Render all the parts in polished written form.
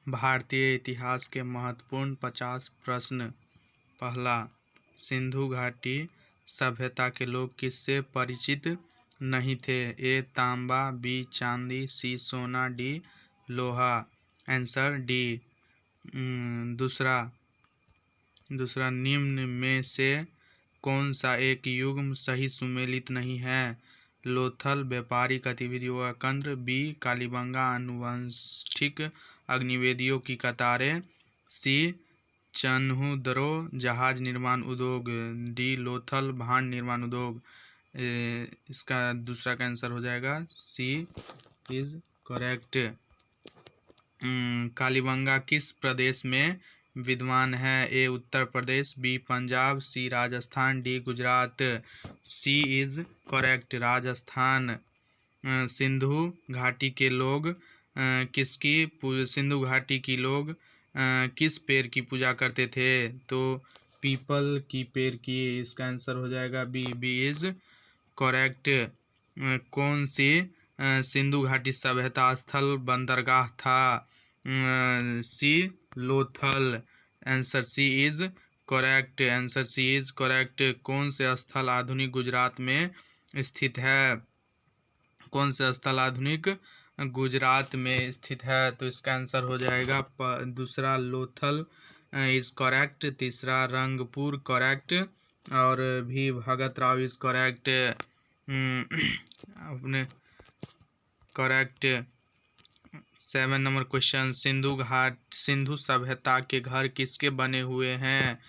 भारतीय इतिहास के महत्वपूर्ण 50 प्रश्न। पहला, सिंधु घाटी सभ्यता के लोग किससे परिचित नहीं थे? ए तांबा, बी चांदी, सी सोना, डी लोहा। Answer D. दूसरा निम्न में से कौन सा एक युग्म सही सुमेलित नहीं है? लोथल व्यापारिक गतिविधियों का केंद्र, बी कालीबंगा आनुवंशिक अग्निवेदियों की कतारें, सी चन्हुदरो जहाज निर्माण उद्योग, डी लोथल भांड निर्माण उद्योग। इसका दूसरा का आंसर हो जाएगा सी इज करेक्ट। कालीबंगा किस प्रदेश में विद्यमान है? A Uttar Pradesh, B Punjab, C Rajasthan, D Gujarat. C is correct, Rajasthan. Sindhu घाटी के लोग सिंधु घाटी की लोग किस पेड़ की पूजा करते थे? तो पीपल की पेड़ की। इसका आंसर हो जाएगा बी। B is correct. कौन सी सिंधु घाटी सभ्यता स्थल बंदरगाह था? C Lothal. Answer C is correct. Answer C is correct. कौन से स्थल आधुनिक गुजरात में स्थित है? कौन से स्थल आधुनिक गुजरात में स्थित है? तो इसका आंसर हो जाएगा दूसरा लोथल इज करेक्ट। तीसरा रंगपुर करेक्ट और भी भगत राव इज करेक्ट। अपने करेक्ट। 7 नंबर क्वेश्चन, सिंधु सभ्यता के घर किसके बने हुए हैं?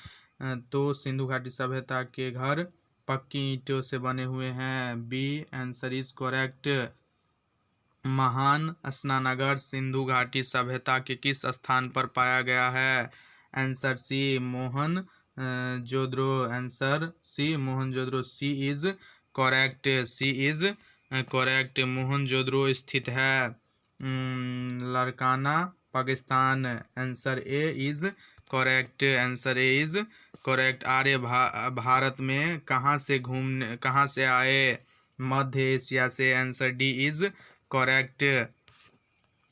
तो सिंधु घाटी सभ्यता के घर पक्की ईंटों से बने हुए हैं। B answer is correct. महान स्नानागार सिंधु घाटी सभ्यता के किस स्थान पर पाया गया है? Answer C Mohenjodaro. Answer C Mohenjodaro. C is correct. C is correct. Mohenjodaro स्थित है Larkana Pakistan. Answer A is correct. Answer A is correct. Arya Bharat में कहाँ से आए? मध्य एशिया से। Answer D is correct.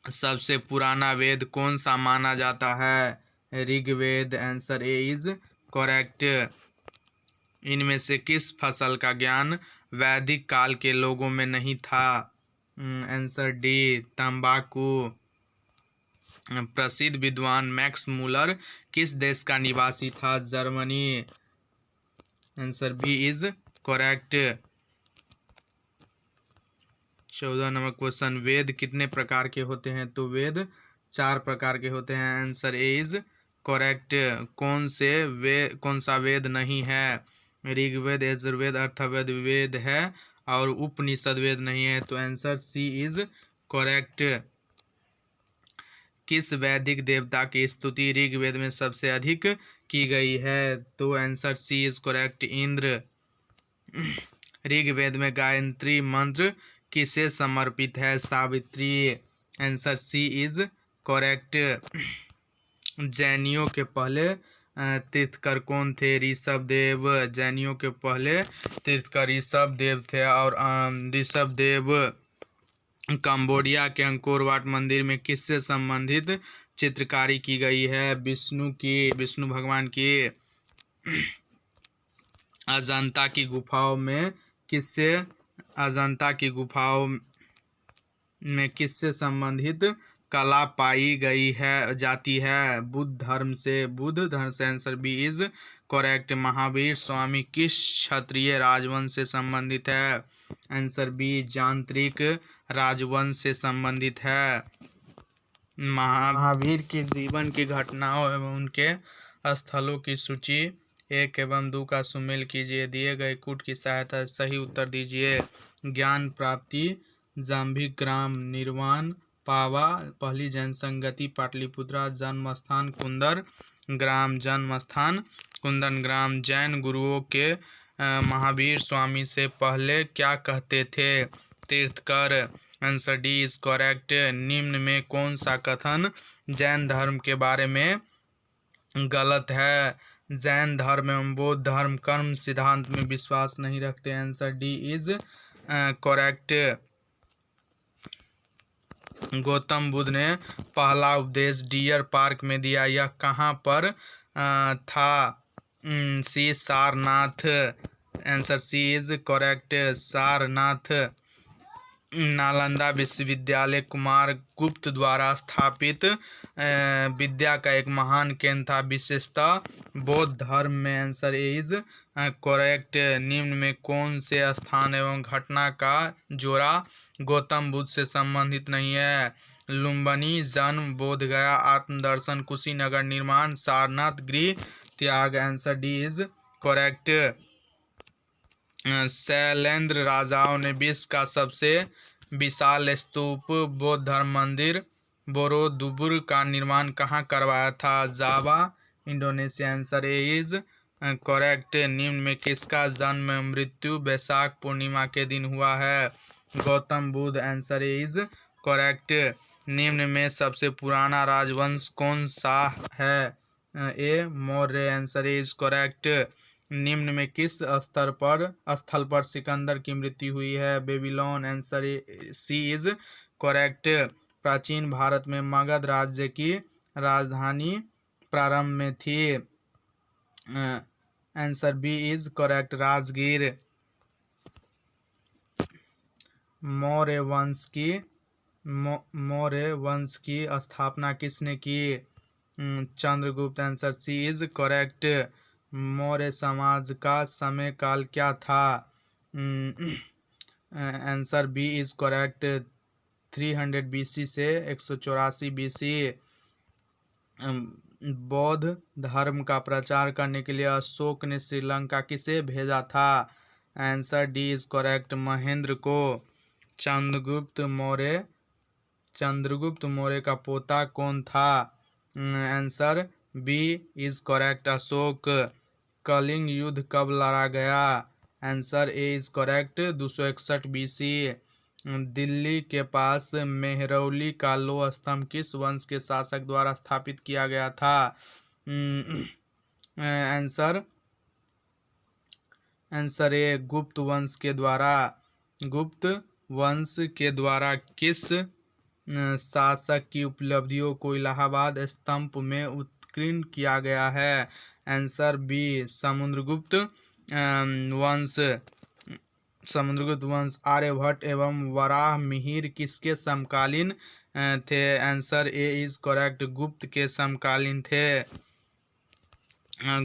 सबसे पुराना वेद कौन सा माना जाता है? Rigveda. Answer A is correct. इनमें से किस फसल का ज्ञान वैदिक काल के लोगों में नहीं था? आंसर डी तंबाकू। प्रसिद्ध विद्वान मैक्स मूलर किस देश का निवासी था? Germany. Answer B is correct. 14 number question, Veda कितने प्रकार के होते हैं? तो वेद 4 प्रकार के होते हैं। Answer A is correct. कौन सा वेद नहीं है? ऋग्वेद, यजुर्वेद, अथर्ववेद वेद है और उपनिषद वेद नहीं है। तो आंसर सी इज करेक्ट। किस वैदिक देवता की स्तुति ऋग्वेद में सबसे अधिक की गई है? तो answer C is correct, Indra. Rigveda में गायत्री मंत्र किसे समर्पित है? Savitri. Answer C is correct. जैनियों के पहले तीर्थकर कौन थे? ऋषभदेव। जैनियों के पहले तीर्थकर ऋषभदेव थे और ऋषभदेव कंबोडिया के अंकोर वाट मंदिर में किससे संबंधित चित्रकारी की गई है? विष्णु भगवान की। अजंता की गुफाओं में किससे संबंधित कला पाई जाती है? बुद्ध धर्म से। Answer B is correct. Mahavir Swami किस क्षत्रिय राजवंश से संबंधित है? आंसर बी जानत्रिक राजवंश से संबंधित है। महावीर के जीवन की घटनाओं एवं उनके स्थलों की सूची 1 एवं 2 का सुमेल कीजिए। दिए गए कूट की सहायता से सही उत्तर दीजिए। ज्ञान प्राप्ति जाम्भिक ग्राम, निर्वाण पावा, पहली जनसंगति पाटलिपुत्रा, जन्मस्थान कुंदन ग्राम। जैन गुरुओं के महावीर स्वामी से पहले क्या कहते थे? Tirthankar. Answer D is correct. निम्न में कौन सा कथन जैन धर्म के बारे में गलत है? जैन धर्म एवं बौद्ध धर्म कर्म सिद्धांत में विश्वास नहीं रखते। Answer D is correct. Gautam Buddha ने पहला उपदेश डियर पार्क में दिया, यह कहाँ पर था? C Sarnath. Answer C is correct, Sarnath. Nalanda विश्वविद्यालय कुमार गुप्त द्वारा स्थापित विद्या का एक महान केंद्र था, विशेषतः बौद्ध धर्म में। Answer is correct. निम्न में कौन से स्थान एवं घटना का जोड़ा गौतम बुद्ध से संबंधित नहीं है? लुम्बिनी जन्म, बोधगया आत्मदर्शन, कुशीनगर निर्माण, सारनाथ गृह त्याग। Answer D is correct. Shailendra राजाओं ने विश्व का सबसे विशाल स्तूप बौद्ध धर्म मंदिर बोरोदुबुर का निर्माण कहाँ करवाया था? Java, Indonesia. Answer A is correct. निम्न में किसका जन्म मृत्यु वैशाख पूर्णिमा के दिन हुआ है? Gautam Buddha. Answer A is correct. निम्न में सबसे पुराना राजवंश कौन सा है? A Maurya. Answer is correct. निम्न में किस स्थल पर सिकंदर की मृत्यु हुई है? Babylon. Answer C is correct. प्राचीन भारत में मगध राज्य की राजधानी प्रारंभ में थी। Answer B is correct, Rajgir. Maurya वंश की स्थापना किसने की? Chandragupta. Answer C is correct. Maurya समाज का समय काल क्या था? Answer B is correct, 300 BC से 184 BC। बौद्ध धर्म का प्रचार करने के लिए अशोक ने श्रीलंका किसे भेजा था? Answer D is correct, Mahendra को। चंद्रगुप्त मौर्य का पोता कौन था? Answer B is correct, Ashok. Kalinga युद्ध कब लड़ा गया? Answer A is correct, 261 BC। Delhi के पास मेहरौली का लोह स्तंभ किस वंश के शासक द्वारा स्थापित किया गया था? आंसर ए गुप्त वंश के द्वारा। गुप्त वंश के द्वारा किस शासक की उपलब्धियों को इलाहाबाद स्तंभ में उत्कीर्ण किया गया है? आंसर बी, समुद्रगुप्त वंश। आर्यभट्ट एवं वराह मिहिर किसके समकालीन थे? आंसर ए इज करेक्ट, गुप्त के समकालीन थे।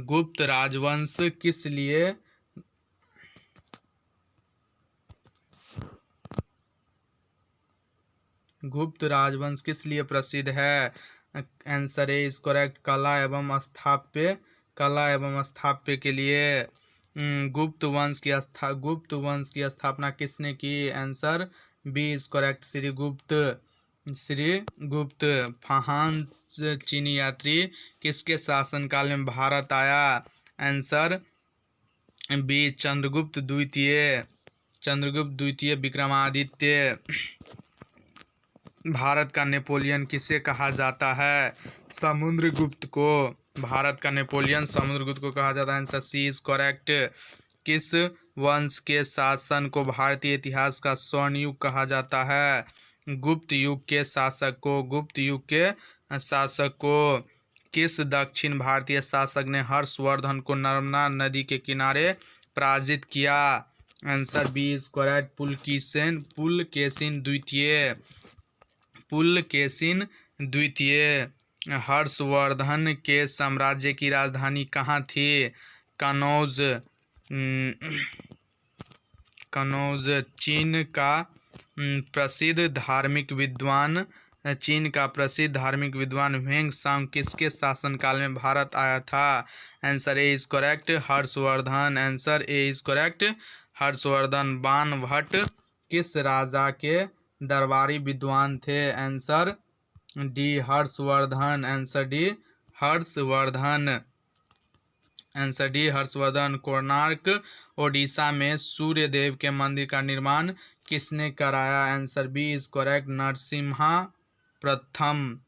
गुप्त राजवंश किस लिए प्रसिद्ध है? आंसर ए इज करेक्ट, कला एवं स्थापत्य के लिए। गुप्त वंश की स्थापना किसने की? Answer B is correct, Shrigupta. फ्रांस चीनी यात्री किसके शासनकाल में भारत आया? आंसर बी, चंद्रगुप्त द्वितीय विक्रमादित्य। भारत का नेपोलियन किसे कहा जाता है? समुद्रगुप्त को। भारत का नेपोलियन समुद्रगुप्त को कहा जाता है। Answer C is correct. किस वंश के शासन को भारतीय इतिहास का स्वर्ण युग कहा जाता है? गुप्त युग के शासक को। किस दक्षिण भारतीय शासक ने हर्षवर्धन को नर्मदा नदी के किनारे पराजित किया? Answer B is correct, Pulakeshin द्वितीय। हर्षवर्धन के साम्राज्य की राजधानी कहाँ थी? कनौज। चीन का प्रसिद्ध धार्मिक विद्वान ह्वेंग सांग किसके शासनकाल में भारत आया था? Answer A is correct, Harshavardhana. Answer A is correct, Harshavardhana. Banabhatta किस राजा के दरबारी विद्वान थे? Answer D, Harshavardhana. Answer D, Harshavardhana. Konark Odisha में सूर्य देव के मंदिर का निर्माण किसने कराया? Answer B is correct, Narasimha प्रथम।